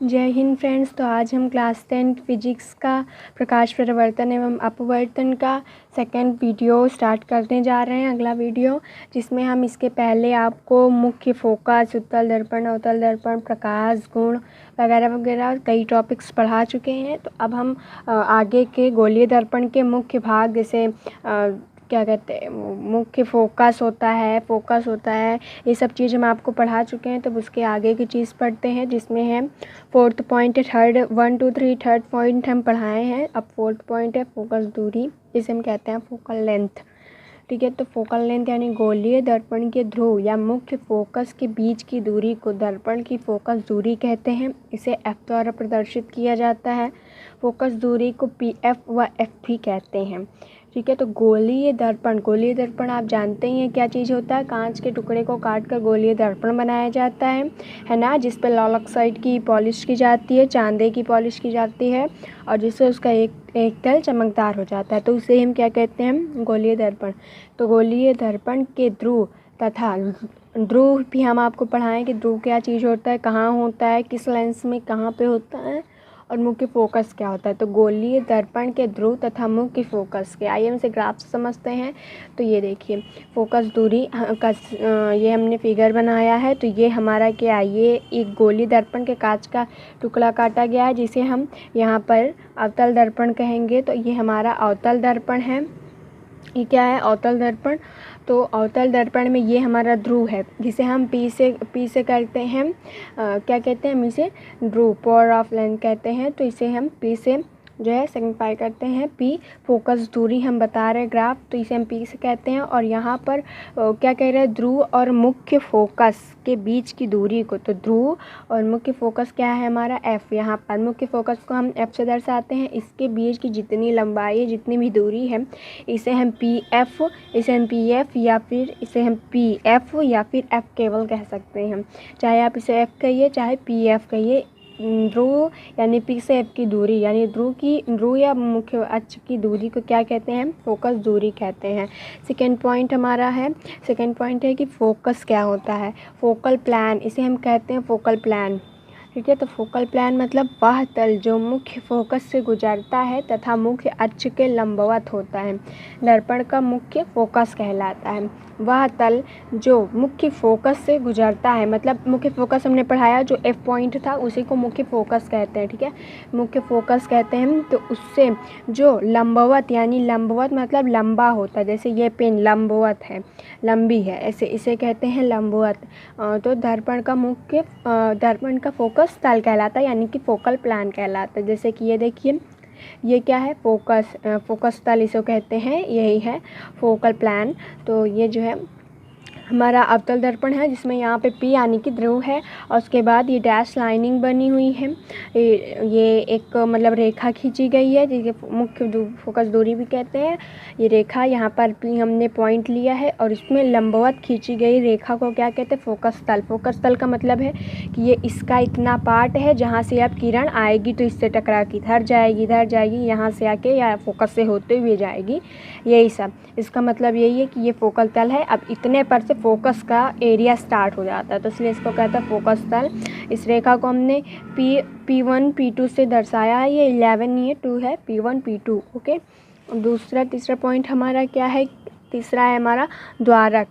जय हिंद फ्रेंड्स। तो आज हम क्लास 10 फिजिक्स का प्रकाश परावर्तन एवं अपवर्तन का सेकंड वीडियो स्टार्ट करने जा रहे हैं, अगला वीडियो, जिसमें हम इसके पहले आपको मुख्य फोकस, उत्तल दर्पण, अवतल दर्पण, प्रकाश गुण वगैरह वगैरह कई टॉपिक्स पढ़ा चुके हैं। तो अब हम आगे के गोलीय दर्पण के मुख्य भाग, जैसे क्या कहते हैं, मुख्य फोकस होता है, ये सब चीज़ हम आपको पढ़ा चुके हैं। तो उसके आगे की चीज़ पढ़ते हैं, जिसमें है फोर्थ पॉइंट है, थर्ड 1 2 3 थर्ड पॉइंट हम पढ़ाए हैं। अब फोर्थ पॉइंट है फोकस दूरी, जिसे हम कहते हैं फोकल लेंथ। ठीक है, तो फोकल लेंथ यानी गोलीय दर्पण के ध्रुव या मुख्य फोकस के बीच की दूरी को दर्पण की फोकस दूरी कहते हैं। इसे एफ द्वारा प्रदर्शित किया जाता है। फोकस दूरी को पी एफ व एफ भी कहते हैं। ठीक है, तो गोलीय दर्पण आप जानते ही हैं क्या चीज़ होता है। कांच के टुकड़े को काट कर गोलीय दर्पण बनाया जाता है ना, जिस पर लॉल ऑक्साइड की पॉलिश की जाती है, चांदी की पॉलिश की जाती है, और जिससे उसका एक तल चमकदार हो जाता है। तो उसे हम क्या कहते हैं, गोलीय दर्पण। तो गोलीय दर्पण के ध्रुव तथा ध्रुव भी हम आपको पढ़ाएं कि ध्रुव क्या चीज़ होता है, कहाँ होता है, किस लेंस में कहाँ पे होता है, और मुख्य फोकस क्या होता है। तो गोलीय दर्पण के ध्रुव तथा मुख्य फोकस के, आइए हम इसे ग्राफ से समझते हैं। तो ये देखिए फोकस दूरी का ये हमने फिगर बनाया है। तो ये हमारा क्या है, ये एक गोलीय दर्पण के कांच का टुकड़ा काटा गया है, जिसे हम यहाँ पर अवतल दर्पण कहेंगे। तो ये हमारा अवतल दर्पण है। ये क्या है, अवतल दर्पण। तो अवतल दर्पण में ये हमारा ध्रुव है, जिसे हम पी से करते हैं, क्या कहते हैं, हम इसे ध्रुव, पावर ऑफ लेंथ कहते हैं। तो इसे हम पी से जो है सिग्निफाई करते हैं। पी फोकस दूरी हम बता रहे हैं ग्राफ, तो इसे हम पी से कहते हैं। और यहाँ पर क्या कह रहे हैं, ध्रुव और मुख्य फोकस के बीच की दूरी को, तो ध्रुव और मुख्य फोकस क्या है हमारा, एफ। यहाँ पर मुख्य फोकस को हम एफ से दर्शाते हैं। इसके बीच की जितनी लंबाई, जितनी भी दूरी है, इसे हम पी एफ, इसे हम पी एफ या फिर इसे हम पी एफ या फिर एफ केवल कह सकते हैं। चाहे आप इसे एफ कहिए चाहे पी एफ कहिए। ध्रुव यानी पी से एफ की दूरी, यानी ध्रुव या मुख्य अक्ष की दूरी को क्या कहते हैं, फोकस दूरी कहते हैं। सेकेंड पॉइंट हमारा है, सेकेंड पॉइंट है कि फोकस क्या होता है। फोकल प्लान, इसे हम कहते हैं फोकल प्लान। ठीक है, तो फोकल प्लान मतलब वह तल जो मुख्य फोकस से गुजरता है तथा मुख्य अक्ष के लंबवत होता है, दर्पण का मुख्य फोकस कहलाता है। वह तल जो मुख्य फोकस से गुजरता है, मतलब मुख्य फोकस हमने पढ़ाया, जो एफ पॉइंट था उसी को मुख्य फोकस कहते हैं। ठीक है, मुख्य फोकस कहते हैं। तो उससे जो लंबवत, यानी लंबवत मतलब लंबा होता है, जैसे ये पेन लंबवत है, लंबी है, ऐसे इसे कहते हैं लंबवत। तो दर्पण का मुख्य दर्पण का फोकस तल कहलाता है, यानी कि फोकल प्लान कहलाता है। जैसे कि ये देखिए, ये क्या है, फोकस तल इसे कहते हैं, यही है फोकल प्लान। तो ये जो है हमारा अवतल दर्पण है, जिसमें यहाँ पे पी यानी कि ध्रुव है, और उसके बाद ये डैश लाइनिंग बनी हुई है। ये एक मतलब रेखा खींची गई है, जिसे मुख्य फोकस दूरी भी कहते हैं। ये रेखा यहाँ पर पी हमने पॉइंट लिया है, और इसमें लंबवत खींची गई रेखा को क्या कहते हैं, फोकस तल। फोकस तल का मतलब है कि ये इसका इतना पार्ट है जहाँ से अब किरण आएगी तो इससे टकरा के इधर जाएगी, यहाँ से आके या फोकस से होते हुए जाएगी, यही सब इसका मतलब यही है कि ये फोकल तल है। अब इतने पर से फोकस का एरिया स्टार्ट हो जाता है, तो इसलिए इसको कहते हैं फोकस तल। इस रेखा को हमने P1 P2 से दर्शाया है। ये 11 नहीं है, 2 है, P1 P2। ओके, तीसरा पॉइंट हमारा क्या है, तीसरा है हमारा द्वारक।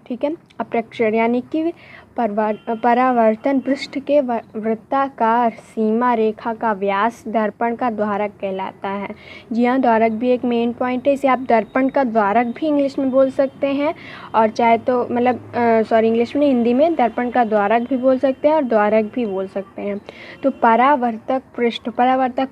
ठीक है, अप्रेक्षण यानी कि परावर्तन पृष्ठ के वृत्ताकार सीमा रेखा का व्यास दर्पण का द्वारक कहलाता है। जी हाँ, द्वारक भी एक मेन पॉइंट है। इसे आप दर्पण का द्वारक भी इंग्लिश में बोल सकते हैं, और चाहे तो मतलब इंग्लिश में, हिंदी में दर्पण का द्वारक भी बोल सकते हैं और द्वारक भी बोल सकते हैं। तो परावर्तक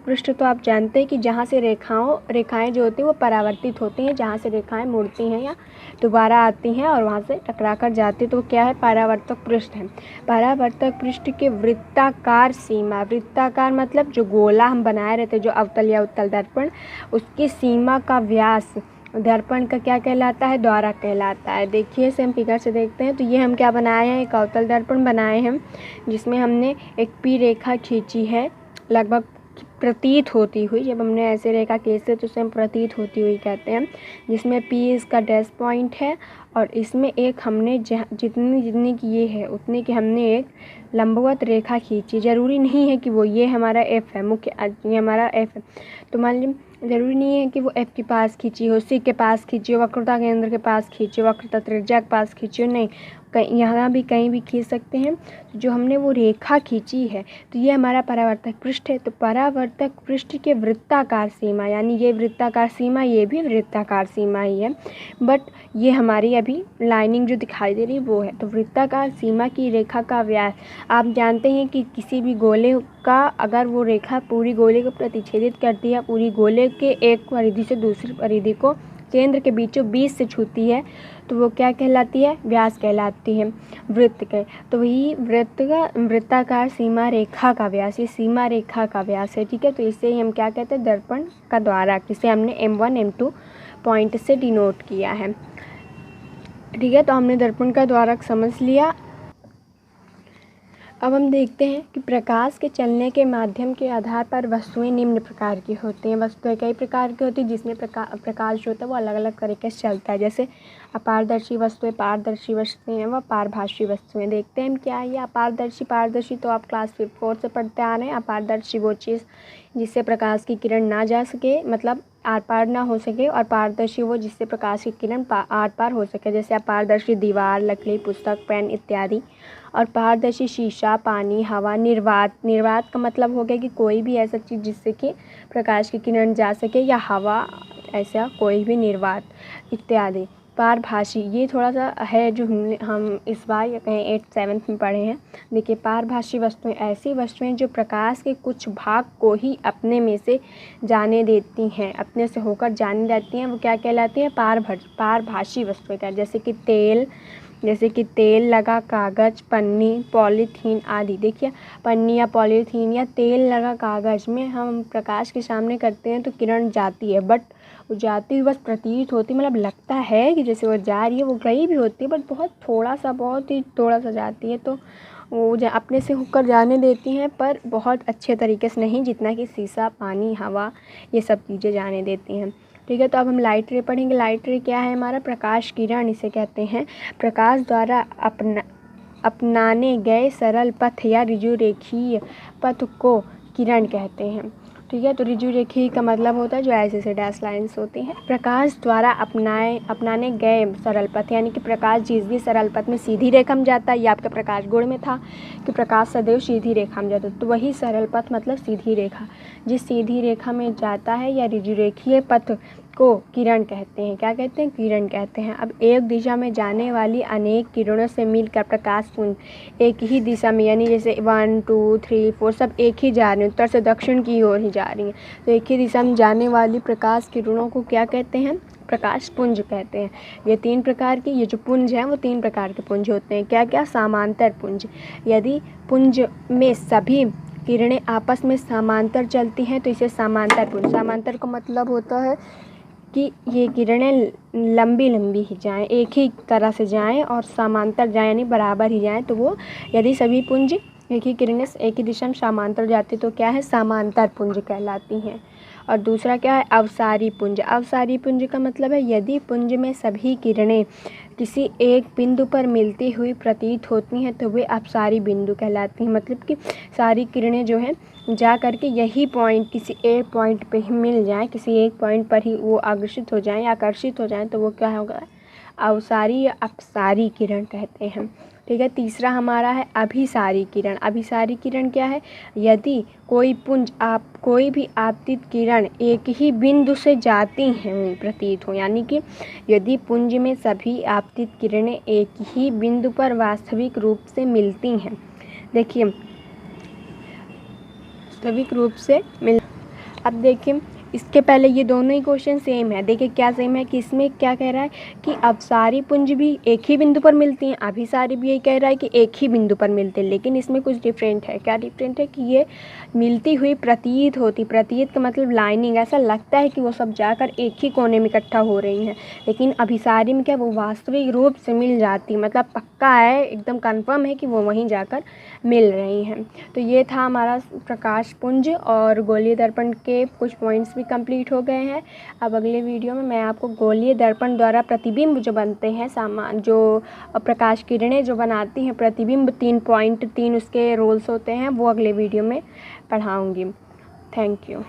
पृष्ठ तो आप जानते हैं कि जहाँ से रेखाएं जो होती हैं वो परावर्तित होती हैं, जहाँ से रेखाएं मुड़ती हैं या दोबारा आती हैं और वहाँ से टकरा कर जाती, तो क्या है, परावर्तक पृष्ठ है। परावर्तक पृष्ठ के वृत्ताकार सीमा, वृत्ताकार मतलब जो गोला हम बनाए रहते, जो अवतल या उत्तल दर्पण, उसकी सीमा का व्यास दर्पण का क्या कहलाता है, द्वारक कहलाता है। देखिए इसे हम फिगर से देखते हैं। तो ये हम क्या बनाए हैं, एक अवतल दर्पण बनाए हैं, जिसमें हमने एक पी रेखा खींची है, लगभग प्रतीत होती हुई, जब हमने ऐसे रेखा खींचते तो उसे हम प्रतीत होती हुई कहते हैं, जिसमें P इसका डैश पॉइंट है और इसमें एक हमने जितनी जितनी की ये है उतनी की हमने एक लंबवत रेखा खींची। ज़रूरी नहीं है कि वो ये हमारा F है, मुख्य ये हमारा F है, तो मान लीजिए ज़रूरी नहीं है कि वो F के पास खींची हो, C के पास खींची हो, वक्रता केंद्र के पास खींची हो, वक्रता त्रिज्या के पास खींची हो, नहीं, कहीं यहाँ भी कहीं भी खींच सकते हैं। तो जो हमने वो रेखा खींची है तो ये हमारा परावर्तक पृष्ठ है। तो परावर्तक पृष्ठ के वृत्ताकार सीमा, यानी ये वृत्ताकार सीमा, ये भी वृत्ताकार सीमा ही है, बट ये हमारी अभी लाइनिंग जो दिखाई दे रही है वो है। तो वृत्ताकार सीमा की रेखा का व्यास, आप जानते हैं कि किसी भी गोले का अगर वो रेखा पूरी गोले को प्रतिच्छेदित करती है, पूरी गोले के एक परिधि से दूसरी परिधि को केंद्र के बीचों बीच से छूती है, तो वो क्या कहलाती है? व्यास कहलाती है वृत्त के। तो वही वृत्ताकार सीमा रेखा का व्यास, ये सीमा रेखा का व्यास है, ठीक है। तो इसे ही हम क्या कहते हैं? दर्पण का द्वारक, जिसे हमने M1 M2 पॉइंट से डिनोट किया है, ठीक है। तो हमने दर्पण का द्वारक समझ लिया। अब हम देखते हैं कि प्रकाश के चलने के माध्यम के आधार पर वस्तुएं निम्न प्रकार की होती हैं। वस्तुएं कई प्रकार की होती हैं जिसमें प्रकाश जो होता है वो अलग अलग तरीके से चलता है, जैसे अपारदर्शी वस्तुएं, पारदर्शी वस्तुएं व पारभासी वस्तुएं। देखते हैं हम क्या है ये अपारदर्शी। पारदर्शी तो आप क्लास 4 से पढ़ते आ रहे हैं। अपारदर्शी वो चीज़ जिससे प्रकाश की किरण ना जा सके, मतलब आर पार ना हो सके, और पारदर्शी वो जिससे प्रकाश की किरण आर पार हो सके, जैसे अपारदर्शी दीवार, लकड़ी, पुस्तक, पेन इत्यादि। और पारदर्शी शीशा, पानी, हवा। निर्वात, निर्वात का मतलब हो गया कि कोई भी ऐसा चीज़ जिससे कि प्रकाश की किरण जा सके, या हवा, ऐसा कोई भी निर्वात इत्यादि। पारभासी, ये थोड़ा सा है जो हम इस बार या कहीं 8th-7th में पढ़े हैं। देखिए, पारभासी वस्तुएं ऐसी वस्तुएं जो प्रकाश के कुछ भाग को ही अपने में से जाने देती हैं, अपने से होकर जाने जाती हैं, वो क्या कहलाती हैं? पारभासी वस्तुएं का, जैसे कि तेल लगा कागज़, पन्नी, पॉलीथीन आदि। देखिए, पन्नी या पॉलीथीन या तेल लगा कागज़ में हम प्रकाश के सामने करते हैं तो किरण जाती है, बट वो जाती हुई बस प्रतीत होती, मतलब लगता है कि जैसे वो जा रही है, वो गई भी होती है, बट बहुत ही थोड़ा सा जाती है। तो वो अपने से होकर जाने देती हैं, पर बहुत अच्छे तरीके से नहीं, जितना कि शीशा, पानी, हवा, ये सब चीज़ें जाने देती हैं, ठीक है। तो अब हम लाइट रे पढ़ेंगे। लाइट रे क्या है? हमारा प्रकाश किरण इसे कहते हैं। प्रकाश द्वारा अपनाने गए सरल पथ या ऋजुरेखीय पथ को किरण कहते हैं, ठीक है। तो ऋजुरेखीय का मतलब होता है जो ऐसे से डैश लाइन्स होती हैं। प्रकाश द्वारा अपनाने गए सरल पथ, यानी कि प्रकाश जिस भी सरल पथ में सीधी रेखा में जाता है, ये आपके प्रकाश गुण में था कि प्रकाश सदैव सीधी रेखा में जाता है, तो वही सरल पथ मतलब सीधी रेखा, जिस सीधी रेखा में जाता है या ऋजुरेखीय पथ को किरण कहते हैं। क्या कहते हैं? किरण कहते हैं। अब एक दिशा में जाने वाली अनेक किरणों से मिलकर प्रकाश पुंज एक ही दिशा में, यानी जैसे 1 2 3 4 सब एक ही जा रही हैं, उत्तर से दक्षिण की ओर ही जा रही हैं, तो एक ही दिशा में जाने वाली प्रकाश किरणों को क्या कहते हैं? प्रकाश पुंज कहते हैं। ये 3 प्रकार की, ये जो पुंज हैं वो 3 प्रकार के पुंज होते हैं। क्या क्या? समांतर पुंज, यदि पुंज में सभी किरणें आपस में समांतर चलती हैं तो इसे समांतर पुंज। समांतर का मतलब होता है कि ये किरणें लंबी लंबी ही जाएं, एक ही तरह से जाएं, और समांतर जाएं यानी बराबर ही जाएं, तो वो यदि सभी पुंज एक ही किरणें एक ही दिशा में समांतर जाती तो क्या है? समांतर पुंज कहलाती हैं। और दूसरा क्या है? अवसारी पुंज। अवसारी पुंज का मतलब है यदि पुंज में सभी किरणें किसी एक बिंदु पर मिलती हुई प्रतीत होती हैं तो वे अपसारी बिंदु कहलाती हैं। मतलब कि सारी किरणें जो हैं जा करके यही पॉइंट, किसी एक पॉइंट पे ही मिल जाएं, किसी एक पॉइंट पर ही वो आकर्षित हो जाएं, आकर्षित हो जाएं, तो वो क्या होगा? अवसारी या अपसारी किरण कहते हैं, ठीक है। तीसरा हमारा है अभिसारी किरण। अभिसारी किरण क्या है? यदि कोई भी आपतित किरण एक ही बिंदु से जाती हैं, प्रतीत हो, यानी कि यदि पुंज में सभी आपतित किरणें एक ही बिंदु पर वास्तविक रूप से मिलती हैं। देखिए, वास्तविक रूप से अब देखिए, इसके पहले ये दोनों ही क्वेश्चन सेम है। देखिए क्या सेम है कि इसमें क्या कह रहा है कि अपसारी पुंज भी एक ही बिंदु पर मिलती हैं, अभिसारी भी यही कह रहा है कि एक ही बिंदु पर मिलते हैं, लेकिन इसमें कुछ डिफरेंट है। क्या डिफरेंट है कि ये मिलती हुई प्रतीत होती, प्रतीत का मतलब लाइनिंग, ऐसा लगता है कि वो सब जाकर एक ही कोने में इकट्ठा हो रही हैं, लेकिन अभिसारी में क्या वो वास्तविक रूप से मिल जाती, मतलब पक्का है, एकदम कन्फर्म है कि वो वहीं जाकर मिल रही हैं। तो ये था हमारा प्रकाश पुंज और गोलीय दर्पण के कुछ पॉइंट्स भी कंप्लीट हो गए हैं। अब अगले वीडियो में मैं आपको गोलीय दर्पण द्वारा प्रतिबिंब जो बनते हैं, सामान जो प्रकाश किरणें जो बनाती हैं प्रतिबिंब, 3.3 उसके रोल्स होते हैं, वो अगले वीडियो में पढ़ाऊँगी। Thank you.